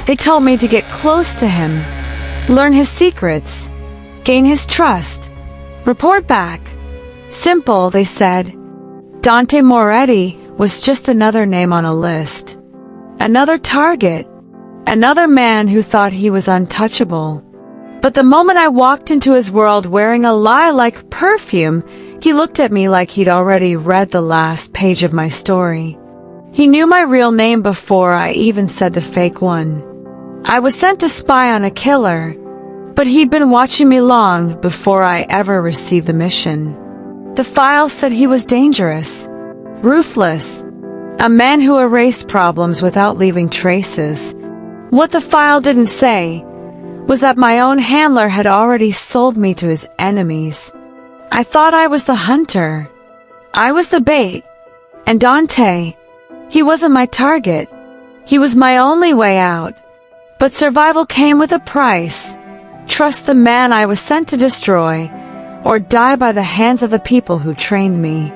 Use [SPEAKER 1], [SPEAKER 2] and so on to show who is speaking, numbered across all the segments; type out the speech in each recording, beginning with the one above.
[SPEAKER 1] They told me to get close to him, learn his secrets, gain his trust, report back. Simple, they said. Dante Moretti was just another name on a list. Another target. Another man who thought he was untouchable. But the moment I walked into his world wearing a lie like perfume, he looked at me like he'd already read the last page of my story. He knew my real name before I even said the fake one. I was sent to spy on a killer, but he'd been watching me long before I ever received the mission. The file said he was dangerous, ruthless, a man who erased problems without leaving traces. What the file didn't say was that my own handler had already sold me to his enemies. I thought I was the hunter. I was the bait. And Dante, he wasn't my target. He was my only way out. But survival came with a price. Trust the man I was sent to destroy, or die by the hands of the people who trained me.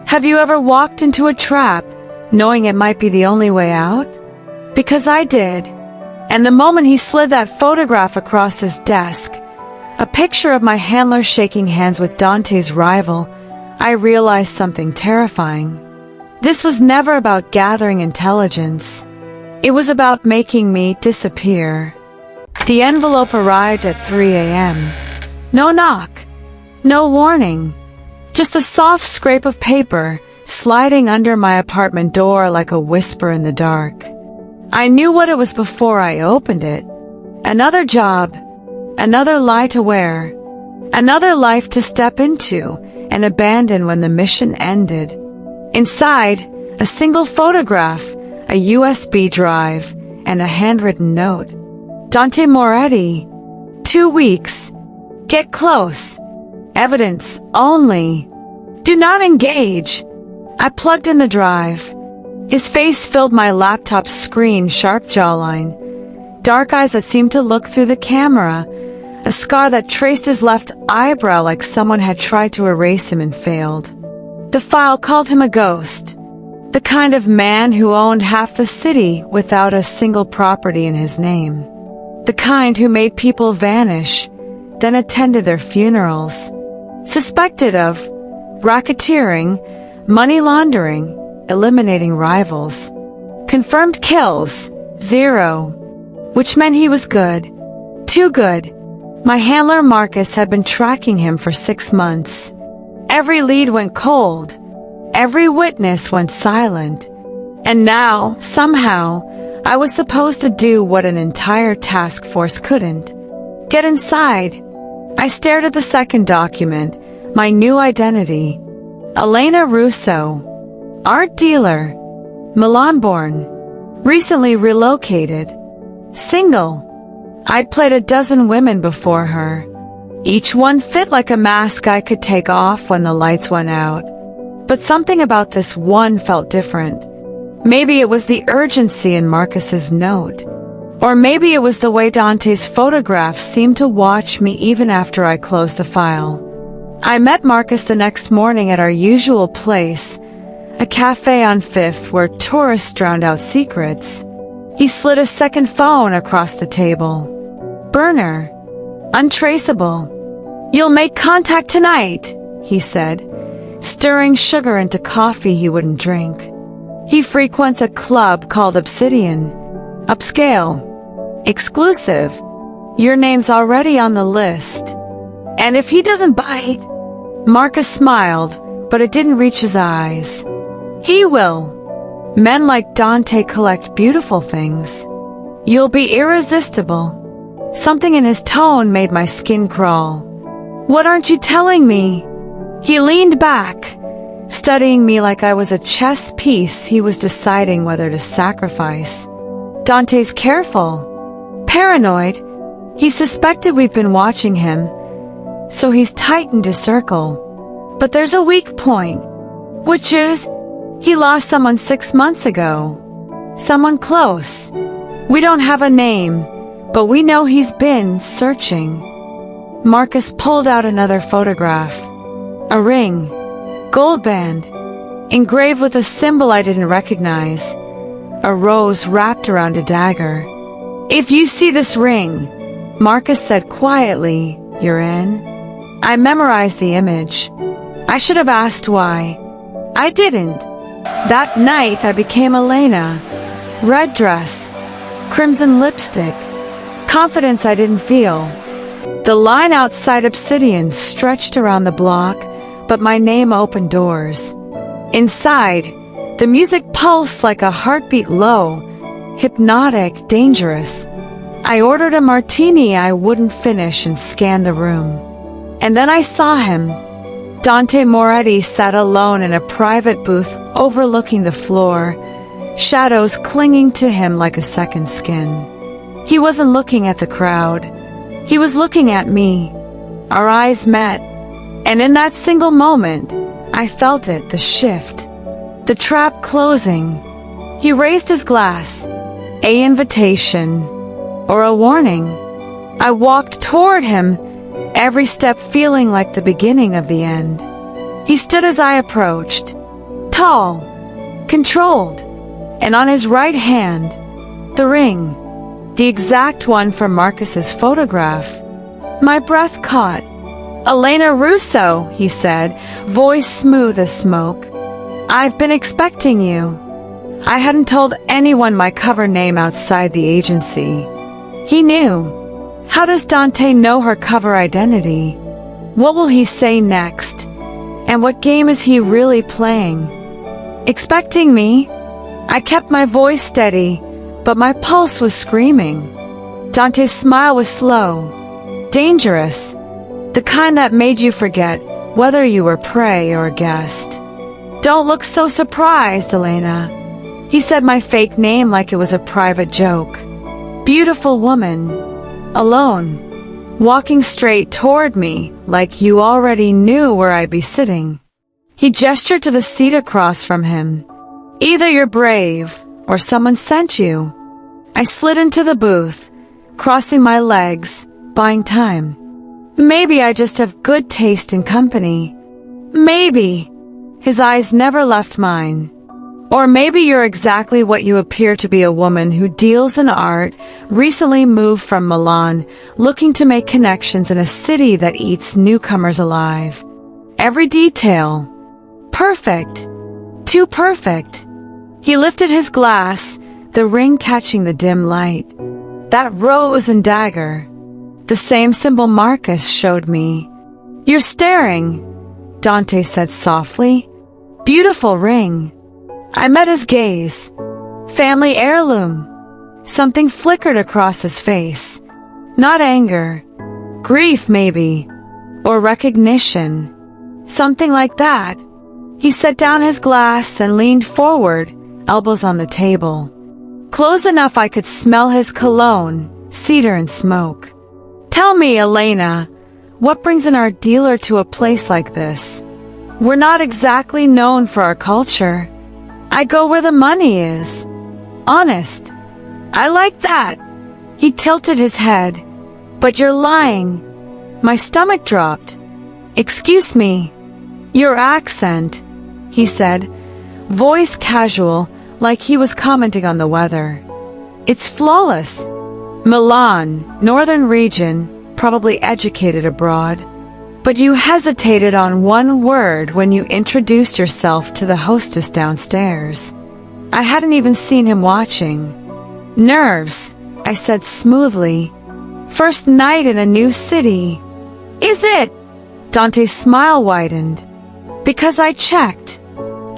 [SPEAKER 1] Have you ever walked into a trap, knowing it might be the only way out? Because I did. And the moment he slid that photograph across his desk, a picture of my handler shaking hands with Dante's rival, I realized something terrifying. This was never about gathering intelligence. It was about making me disappear. The envelope arrived at 3 a.m. No knock. No warning. Just a soft scrape of paper sliding under my apartment door like a whisper in the dark. I knew what it was before I opened it. Another job, another lie to wear, another life to step into and abandon when the mission ended. Inside, a single photograph, a USB drive, and a handwritten note. Dante Moretti, 2 weeks. Get close. Evidence only. Do not engage. I plugged in the drive. His face filled my laptop screen, sharp jawline, dark eyes that seemed to look through the camera, a scar that traced his left eyebrow like someone had tried to erase him and failed. The file called him a ghost, the kind of man who owned half the city without a single property in his name, the kind who made people vanish, then attended their funerals, suspected of racketeering, money laundering, eliminating rivals. Confirmed kills, 0. Which meant he was good. Too good. My handler Marcus had been tracking him for 6 months. Every lead went cold. Every witness went silent. And now, somehow, I was supposed to do what an entire task force couldn't. Get inside. I stared at the second document, my new identity. Elena Russo. Art dealer, Milan-born, recently relocated, single. I'd played a dozen women before her. Each one fit like a mask I could take off when the lights went out. But something about this one felt different. Maybe it was the urgency in Marcus's note. Or maybe it was the way Dante's photograph seemed to watch me even after I closed the file. I met Marcus the next morning at our usual place, a cafe on Fifth where tourists drowned out secrets. He slid a second phone across the table. Burner. Untraceable. You'll make contact tonight, he said, stirring sugar into coffee he wouldn't drink. He frequents a club called Obsidian. Upscale. Exclusive. Your name's already on the list. And if he doesn't bite... Marcus smiled, but it didn't reach his eyes. He will. Men like Dante collect beautiful things. You'll be irresistible. Something in his tone made my skin crawl. What aren't you telling me? He leaned back, studying me like I was a chess piece he was deciding whether to sacrifice. Dante's careful. Paranoid. He suspected we've been watching him, so he's tightened his circle. But there's a weak point, which is... he lost someone 6 months ago. Someone close. We don't have a name, but we know he's been searching. Marcus pulled out another photograph. A ring. Gold band. Engraved with a symbol I didn't recognize. A rose wrapped around a dagger. "If you see this ring," Marcus said quietly, "you're in." I memorized the image. I should have asked why. I didn't. That night I became Elena. Red dress, crimson lipstick, confidence I didn't feel. The line outside Obsidian stretched around the block, but my name opened doors. Inside, the music pulsed like a heartbeat low, hypnotic, dangerous. I ordered a martini I wouldn't finish and scanned the room. And then I saw him. Dante Moretti sat alone in a private booth overlooking the floor, shadows clinging to him like a second skin. He wasn't looking at the crowd. He was looking at me. Our eyes met, and in that single moment, I felt it, the shift, the trap closing. He raised his glass, a invitation, or a warning. I walked toward him, every step feeling like the beginning of the end. He stood as I approached, tall, controlled, and on his right hand, the ring, the exact one from Marcus's photograph. My breath caught. "Elena Russo," he said, voice smooth as smoke. "I've been expecting you." I hadn't told anyone my cover name outside the agency. He knew. How does Dante know her cover identity? What will he say next? And what game is he really playing? Expecting me? I kept my voice steady, but my pulse was screaming. Dante's smile was slow, dangerous, the kind that made you forget whether you were prey or a guest. "Don't look so surprised, Elena." He said my fake name like it was a private joke. "Beautiful woman, alone, walking straight toward me like you already knew where I'd be sitting." He gestured to the seat across from him. "Either you're brave, or someone sent you." I slid into the booth, crossing my legs, buying time. Maybe I just have good taste in company. Maybe. His eyes never left mine. Or maybe you're exactly what you appear to be, a woman who deals in art, recently moved from Milan, looking to make connections in a city that eats newcomers alive. Every detail. Perfect. Too perfect. He lifted his glass, the ring catching the dim light. That rose and dagger. The same symbol Marcus showed me. "You're staring," Dante said softly. "Beautiful ring." I met his gaze. Family heirloom. Something flickered across his face. Not anger. Grief, maybe. Or recognition. Something like that. He set down his glass and leaned forward, elbows on the table. Close enough I could smell his cologne, cedar and smoke. "Tell me, Elena, what brings an art dealer to a place like this? We're not exactly known for our culture. I go where the money is. Honest." "I like that." He tilted his head. "But you're lying." My stomach dropped. "Excuse me." "Your accent," he said, voice casual, like he was commenting on the weather. "It's flawless." "Milan, northern region, probably educated abroad. But you hesitated on one word when you introduced yourself to the hostess downstairs." I hadn't even seen him watching. "Nerves," I said smoothly. "First night in a new city." "Is it?" Dante's smile widened. "Because I checked.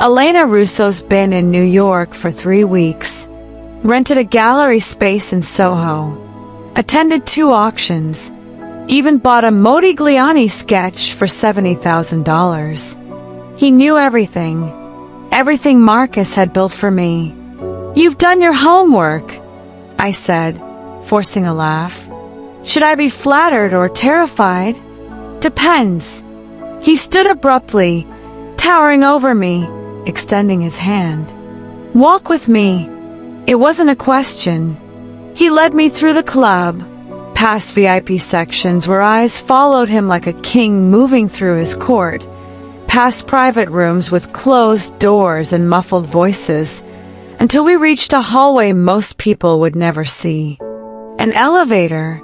[SPEAKER 1] Elena Russo's been in New York for 3 weeks. Rented a gallery space in Soho. Attended 2 auctions. Even bought a Modigliani sketch for $70,000. He knew everything. Everything Marcus had built for me. "You've done your homework," I said, forcing a laugh. Should I be flattered or terrified? Depends. He stood abruptly, towering over me, extending his hand. "Walk with me." It wasn't a question. He led me through the club, past VIP sections where eyes followed him like a king moving through his court, past private rooms with closed doors and muffled voices, until we reached a hallway most people would never see. An elevator.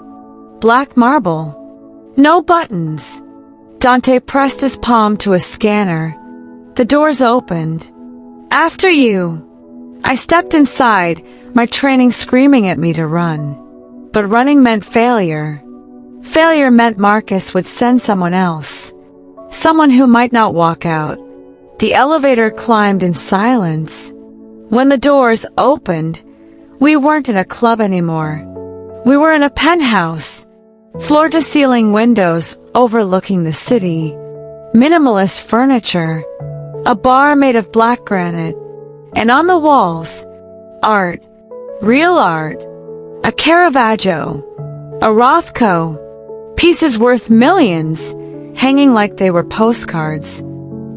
[SPEAKER 1] Black marble. No buttons. Dante pressed his palm to a scanner. The doors opened. After you. I stepped inside, my training screaming at me to run. But running meant failure. Failure meant Marcus would send someone else. Someone who might not walk out. The elevator climbed in silence. When the doors opened, we weren't in a club anymore. We were in a penthouse. Floor-to-ceiling windows overlooking the city. Minimalist furniture. A bar made of black granite. And on the walls, art. Real art. A Caravaggio. A Rothko. Pieces worth millions, hanging like they were postcards.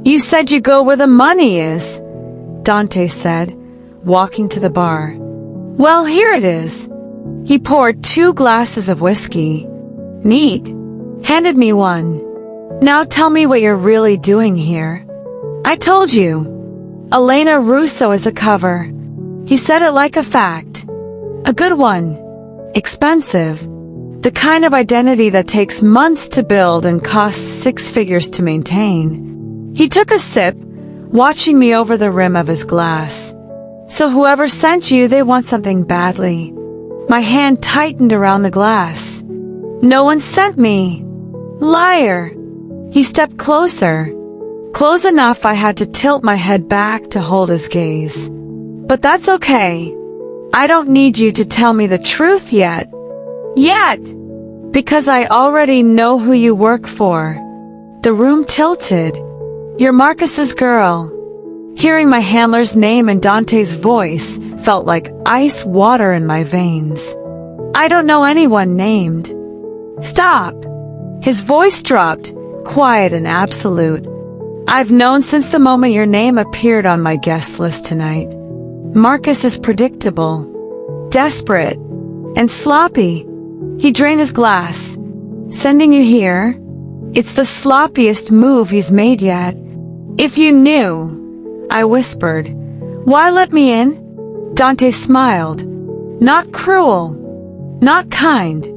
[SPEAKER 1] You said you go where the money is, Dante said, walking to the bar. Well, here it is. He poured 2 glasses of whiskey. Neat. Handed me one. Now tell me what you're really doing here. I told you. Elena Russo is a cover. He said it like a fact. A good one. Expensive. The kind of identity that takes months to build and costs 6 figures to maintain. He took a sip, watching me over the rim of his glass. So whoever sent you, they want something badly. My hand tightened around the glass. No one sent me. Liar. He stepped closer. Close enough I had to tilt my head back to hold his gaze. But that's okay. I don't need you to tell me the truth yet. Yet! Because I already know who you work for. The room tilted. You're Marcus's girl. Hearing my handler's name and Dante's voice felt like ice water in my veins. I don't know anyone named. Stop! His voice dropped, quiet and absolute. I've known since the moment your name appeared on my guest list tonight. Marcus is predictable, desperate, and sloppy. He drained his glass. Sending you here? It's the sloppiest move he's made yet. If you knew, I whispered. Why let me in? Dante smiled. Not cruel. Not kind.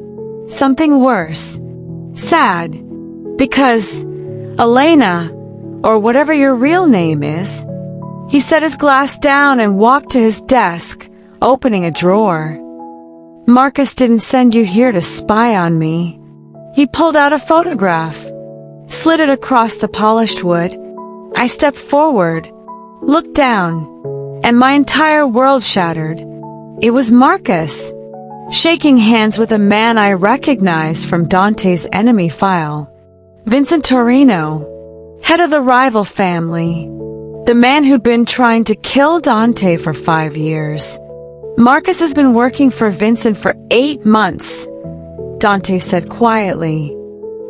[SPEAKER 1] Something worse. Sad. Because Elena, or whatever your real name is. He set his glass down and walked to his desk, opening a drawer. Marcus didn't send you here to spy on me. He pulled out a photograph, slid it across the polished wood. I stepped forward, looked down, and my entire world shattered. It was Marcus, shaking hands with a man I recognized from Dante's enemy file. Vincent Torino, head of the rival family, the man who'd been trying to kill Dante for 5 years. Marcus has been working for Vincent for 8 months, Dante said quietly.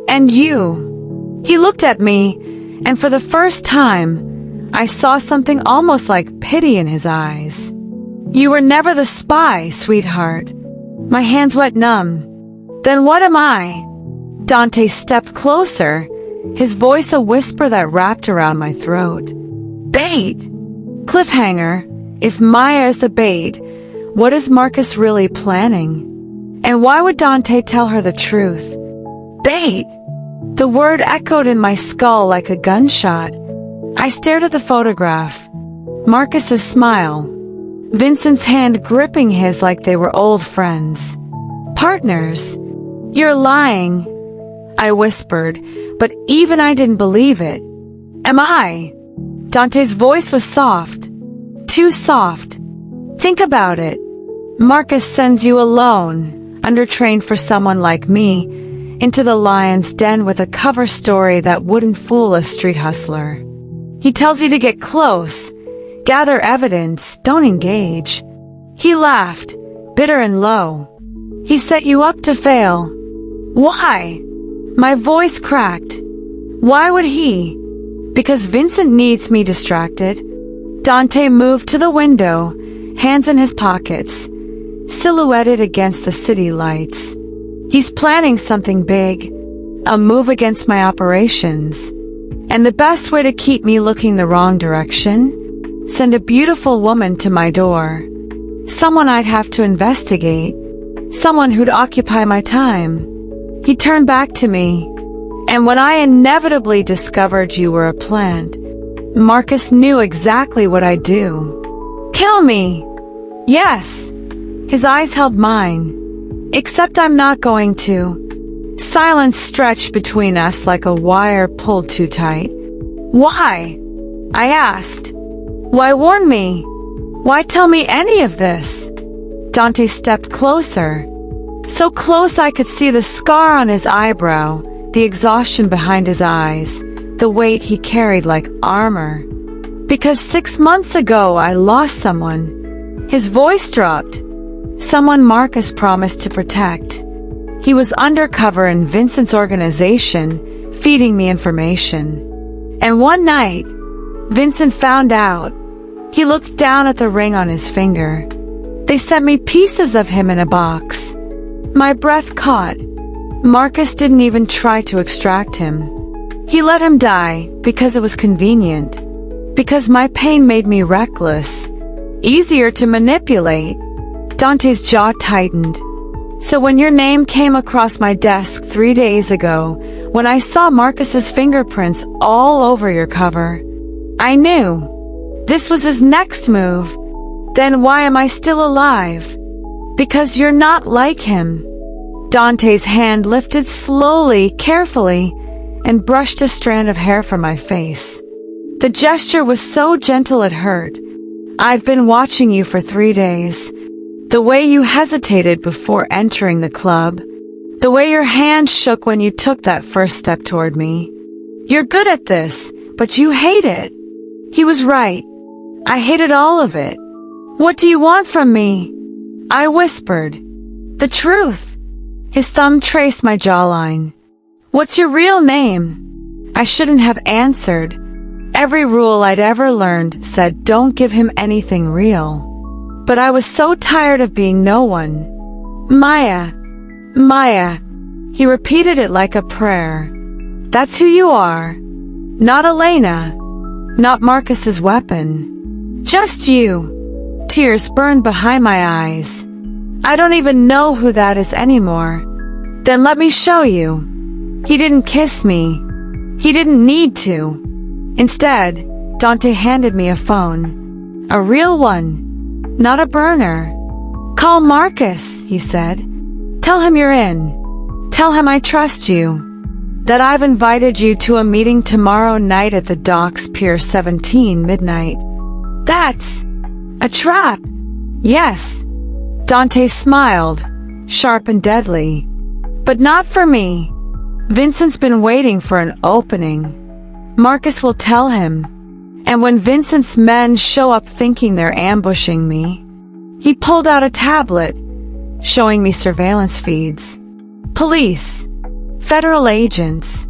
[SPEAKER 1] And you? He looked at me, and for the first time, I saw something almost like pity in his eyes. You were never the spy, sweetheart. My hands went numb. Then what am I? Dante stepped closer, his voice a whisper that wrapped around my throat. Bait! Cliffhanger. If Maya is the bait, what is Marcus really planning? And why would Dante tell her the truth? Bait! The word echoed in my skull like a gunshot. I stared at the photograph. Marcus's smile. Vincent's hand gripping his like they were old friends. Partners. You're lying, I whispered, but even I didn't believe it. Am I? Dante's voice was soft. Too soft. Think about it. Marcus sends you alone, undertrained for someone like me, into the lion's den with a cover story that wouldn't fool a street hustler. He tells you to get close, gather evidence, don't engage. He laughed, bitter and low. He set you up to fail. Why? My voice cracked. Why would he? Because Vincent needs me distracted. Dante moved to the window, hands in his pockets, silhouetted against the city lights. He's planning something big, a move against my operations. And the best way to keep me looking the wrong direction? Send a beautiful woman to my door. Someone I'd have to investigate, someone who'd occupy my time. He turned back to me, and when I inevitably discovered you were a plant, Marcus knew exactly what I'd do. Kill me! Yes! His eyes held mine. Except I'm not going to. Silence stretched between us like a wire pulled too tight. Why? I asked. Why warn me? Why tell me any of this? Dante stepped closer. So close I could see the scar on his eyebrow, the exhaustion behind his eyes, the weight he carried like armor. Because 6 months ago I lost someone. His voice dropped. Someone Marcus promised to protect. He was undercover in Vincent's organization, feeding me information. And one night, Vincent found out. He looked down at the ring on his finger. They sent me pieces of him in a box. My breath caught. Marcus didn't even try to extract him. He let him die because it was convenient. Because my pain made me reckless. Easier to manipulate. Dante's jaw tightened. So when your name came across my desk 3 days ago, when I saw Marcus's fingerprints all over your cover, I knew. This was his next move. Then why am I still alive? Because you're not like him. Dante's hand lifted slowly, carefully, and brushed a strand of hair from my face. The gesture was so gentle it hurt. I've been watching you for 3 days. The way you hesitated before entering the club. The way your hand shook when you took that first step toward me. You're good at this, but you hate it. He was right. I hated all of it. What do you want from me? I whispered. The truth. His thumb traced my jawline. What's your real name? I shouldn't have answered. Every rule I'd ever learned said don't give him anything real. But I was so tired of being no one. Maya. Maya. He repeated it like a prayer. That's who you are. Not Elena. Not Marcus's weapon. Just you. Tears burned behind my eyes. I don't even know who that is anymore. Then let me show you. He didn't kiss me. He didn't need to. Instead, Dante handed me a phone. A real one. Not a burner. Call Marcus, he said. Tell him you're in. Tell him I trust you. That I've invited you to a meeting tomorrow night at the docks, Pier 17, midnight. That's a trap. Yes. Dante smiled, sharp and deadly. But not for me. Vincent's been waiting for an opening. Marcus will tell him. And when Vincent's men show up thinking they're ambushing me, he pulled out a tablet, showing me surveillance feeds. Police. Federal agents.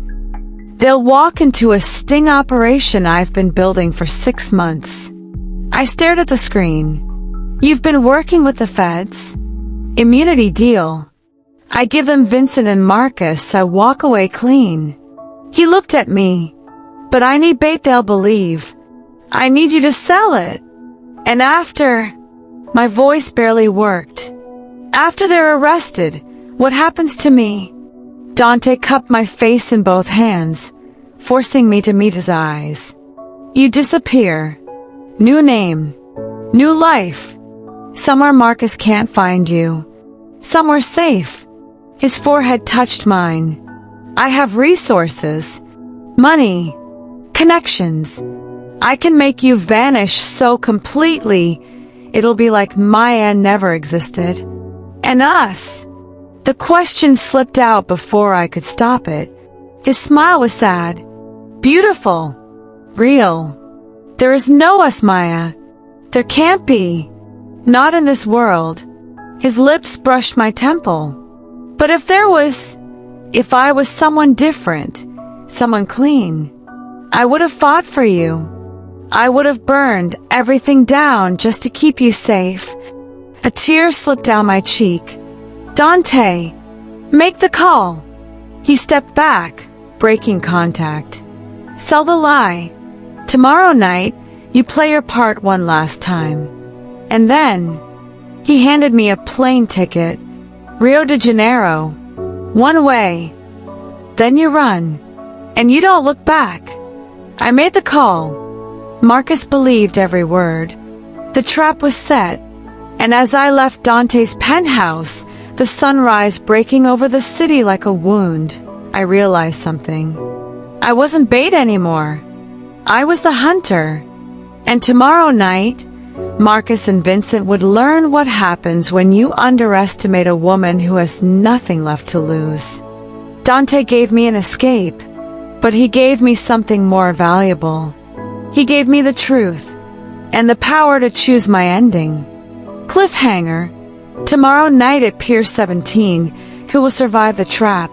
[SPEAKER 1] They'll walk into a sting operation I've been building for 6 months. I stared at the screen. You've been working with the feds? Immunity deal. I give them Vincent and Marcus, I walk away clean. He looked at me. But I need bait they'll believe. I need you to sell it. And after... My voice barely worked. After they're arrested, what happens to me? Dante cupped my face in both hands, forcing me to meet his eyes. You disappear. New name. New life. Somewhere Marcus can't find you. Somewhere safe. His forehead touched mine. I have resources. Money. Connections. I can make you vanish so completely, it'll be like Maya never existed. And us. The question slipped out before I could stop it. His smile was sad. Beautiful. Real. There is no us, Maya. There can't be. Not in this world. His lips brushed my temple. But if there was... If I was someone different, someone clean, I would have fought for you. I would have burned everything down just to keep you safe. A tear slipped down my cheek. Dante, make the call. He stepped back, breaking contact. Sell the lie. Tomorrow night, you play your part one last time. And then, he handed me a plane ticket. Rio de Janeiro. One way. Then you run. And you don't look back. I made the call. Marcus believed every word. The trap was set. And as I left Dante's penthouse, the sunrise breaking over the city like a wound, I realized something. I wasn't bait anymore. I was the hunter. And tomorrow night, Marcus and Vincent would learn what happens when you underestimate a woman who has nothing left to lose. Dante gave me an escape, but he gave me something more valuable. He gave me the truth, and the power to choose my ending. Cliffhanger. Tomorrow night at Pier 17, who will survive the trap?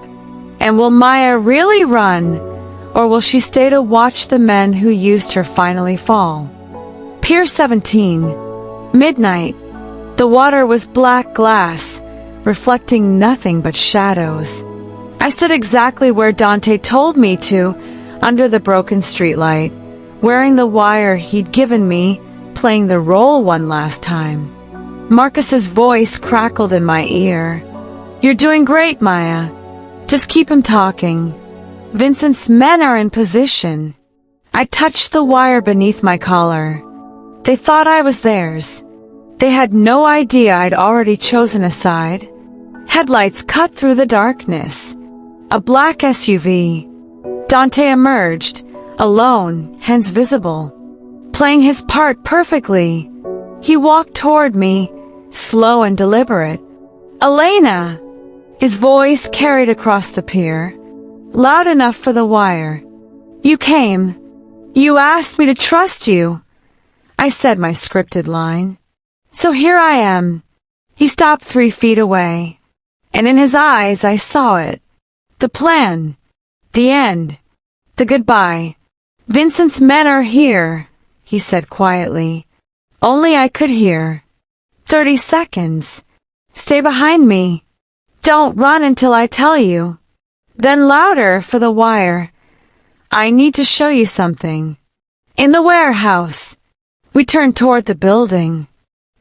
[SPEAKER 1] And will Maya really run, or will she stay to watch the men who used her finally fall? Pier 17. Midnight. The water was black glass, reflecting nothing but shadows. I stood exactly where Dante told me to, under the broken streetlight, wearing the wire he'd given me, playing the role one last time. Marcus's voice crackled in my ear. You're doing great, Maya. Just keep him talking. Vincent's men are in position. I touched the wire beneath my collar. They thought I was theirs. They had no idea I'd already chosen a side. Headlights cut through the darkness. A black SUV. Dante emerged, alone, hands visible. Playing his part perfectly. He walked toward me, slow and deliberate. Elena! His voice carried across the pier, loud enough for the wire. You came. You asked me to trust you. I said my scripted line. So here I am. He stopped 3 feet away, and in his eyes I saw it. The plan. The end. The goodbye. Vincent's men are here, he said quietly. Only I could hear. 30 seconds. Stay behind me. Don't run until I tell you. Then louder for the wire. I need to show you something. In the warehouse. We turned toward the building.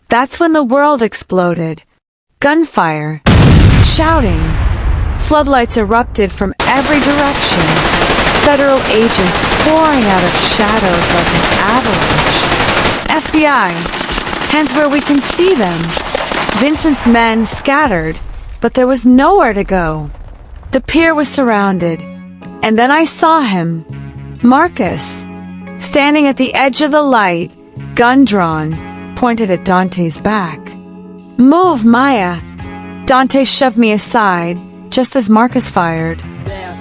[SPEAKER 1] That's when the world exploded. Gunfire. Shouting. Floodlights erupted from every direction. Federal agents pouring out of shadows like an avalanche. FBI. Hands where we can see them. Vincent's men scattered, but there was nowhere to go. The pier was surrounded. And then I saw him. Marcus. Standing at the edge of the light, gun drawn, pointed at Dante's back. Move, Maya. Dante shoved me aside, just as Marcus fired.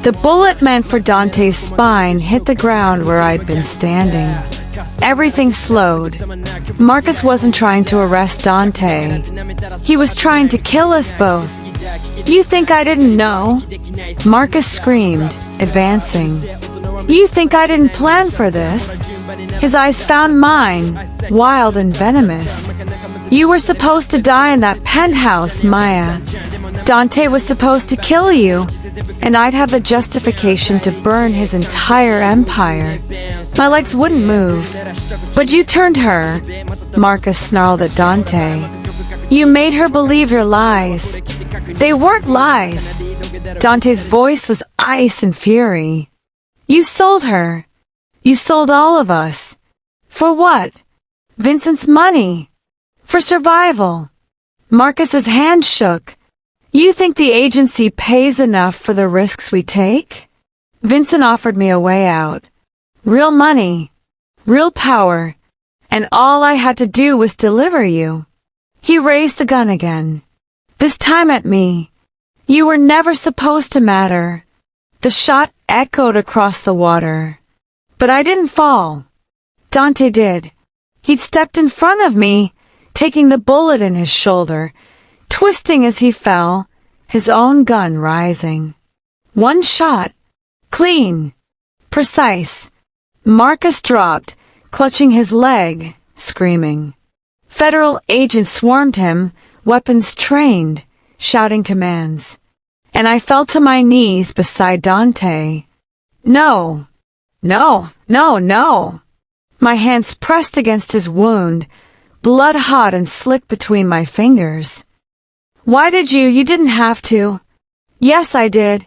[SPEAKER 1] The bullet meant for Dante's spine hit the ground where I'd been standing. Everything slowed. Marcus wasn't trying to arrest Dante. He was trying to kill us both. You think I didn't know? Marcus screamed, advancing. You think I didn't plan for this? His eyes found mine, wild and venomous. You were supposed to die in that penthouse, Maya. Dante was supposed to kill you, and I'd have the justification to burn his entire empire. My legs wouldn't move. But you turned her, Marcus snarled at Dante. You made her believe your lies. They weren't lies. Dante's voice was ice and fury. You sold her. You sold all of us. For what? Vincent's money. For survival. Marcus's hand shook. You think the agency pays enough for the risks we take? Vincent offered me a way out. Real money. Real power. And all I had to do was deliver you. He raised the gun again. This time at me. You were never supposed to matter. The shot echoed across the water. But I didn't fall. Dante did. He'd stepped in front of me, taking the bullet in his shoulder, twisting as he fell, his own gun rising. One shot. Clean. Precise. Marcus dropped, clutching his leg, screaming. Federal agents swarmed him, weapons trained, shouting commands. And I fell to my knees beside Dante. No. No, no, no. My hands pressed against his wound, blood hot and slick between my fingers. Why did you? You didn't have to. Yes, I did.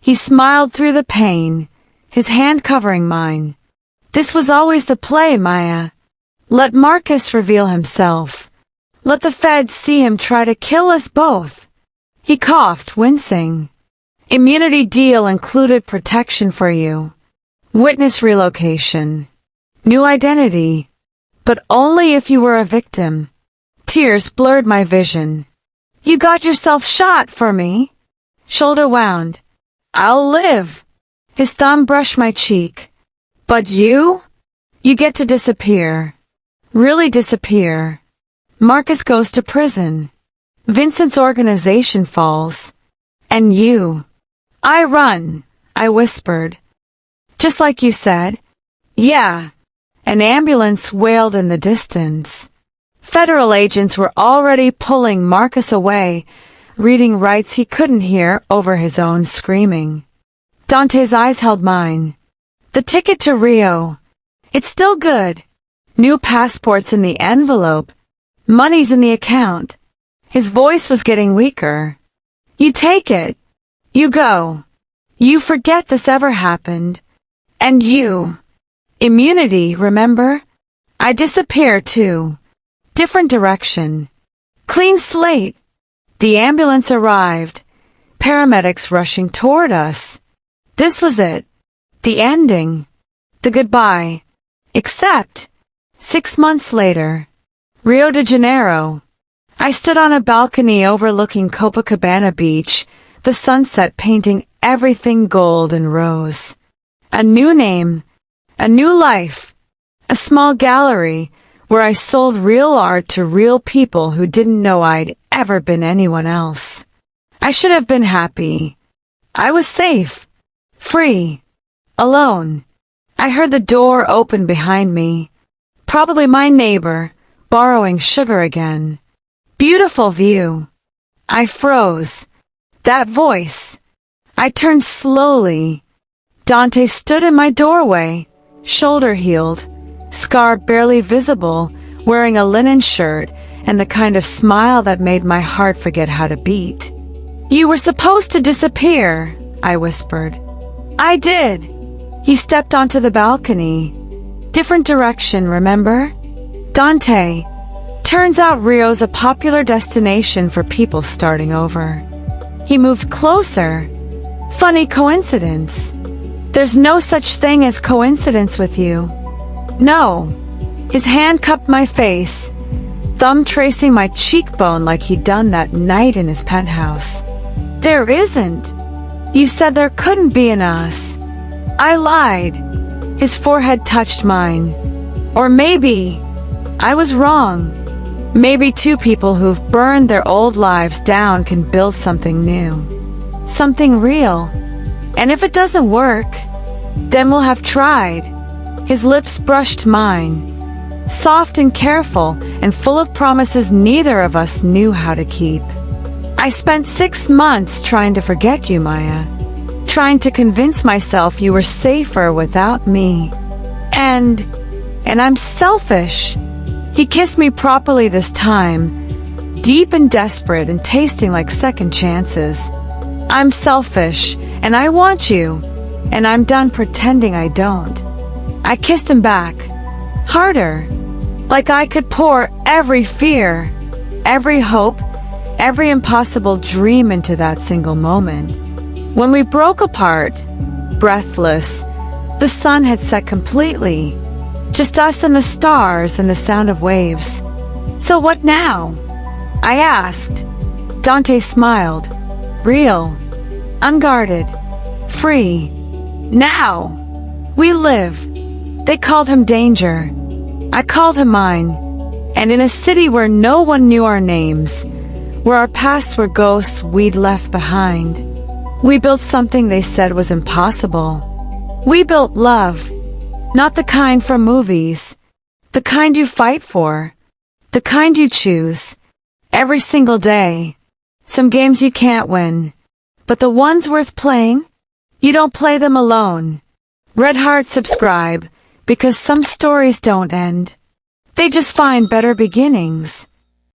[SPEAKER 1] He smiled through the pain, his hand covering mine. This was always the play, Maya. Let Marcus reveal himself. Let the feds see him try to kill us both. He coughed, wincing. Immunity deal included protection for you. Witness relocation. New identity. But only if you were a victim. Tears blurred my vision. You got yourself shot for me. Shoulder wound. I'll live. His thumb brushed my cheek. But you? You get to disappear. Really disappear. Marcus goes to prison. Vincent's organization falls. And you. I run, I whispered. Just like you said. Yeah. An ambulance wailed in the distance. Federal agents were already pulling Marcus away, reading rights he couldn't hear over his own screaming. Dante's eyes held mine. The ticket to Rio. It's still good. New passports in the envelope. Money's in the account. His voice was getting weaker. You take it. You go. You forget this ever happened. And you. Immunity, remember? I disappear too. Different direction. Clean slate. The ambulance arrived. Paramedics rushing toward us. This was it. The ending. The goodbye. Except 6 months later. Rio de Janeiro. I stood on a balcony overlooking Copacabana Beach, the sunset painting everything gold and rose. A new name, a new life, a small gallery where I sold real art to real people who didn't know I'd ever been anyone else. I should have been happy. I was safe, free, alone. I heard the door open behind me. Probably my neighbor, borrowing sugar again. Beautiful view. I froze. That voice. I turned slowly. Dante stood in my doorway, shoulder-heeled, scar barely visible, wearing a linen shirt and the kind of smile that made my heart forget how to beat. You were supposed to disappear, I whispered. I did. He stepped onto the balcony. Different direction, remember? Dante. Turns out Rio's a popular destination for people starting over. He moved closer. Funny coincidence. There's no such thing as coincidence with you. No. His hand cupped my face, thumb tracing my cheekbone like he'd done that night in his penthouse. There isn't. You said there couldn't be an us. I lied. His forehead touched mine. Or maybe I was wrong. Maybe two people who've burned their old lives down can build something new. Something real. And if it doesn't work, then we'll have tried. His lips brushed mine. Soft and careful and full of promises neither of us knew how to keep. I spent 6 months trying to forget you, Maya. Trying to convince myself you were safer without me. And I'm selfish. He kissed me properly this time, deep and desperate and tasting like second chances. I'm selfish, and I want you, and I'm done pretending I don't. I kissed him back, harder, like I could pour every fear, every hope, every impossible dream into that single moment. When we broke apart, breathless, the sun had set completely. Just us and the stars and the sound of waves. So what now? I asked. Dante smiled. Real. Unguarded. Free. Now. We live. They called him Danger. I called him mine. And in a city where no one knew our names, where our pasts were ghosts we'd left behind, we built something they said was impossible. We built love. Not the kind from movies. The kind you fight for. The kind you choose. Every single day. Some games you can't win. But the ones worth playing, you don't play them alone. Red Heart subscribe, because some stories don't end. They just find better beginnings.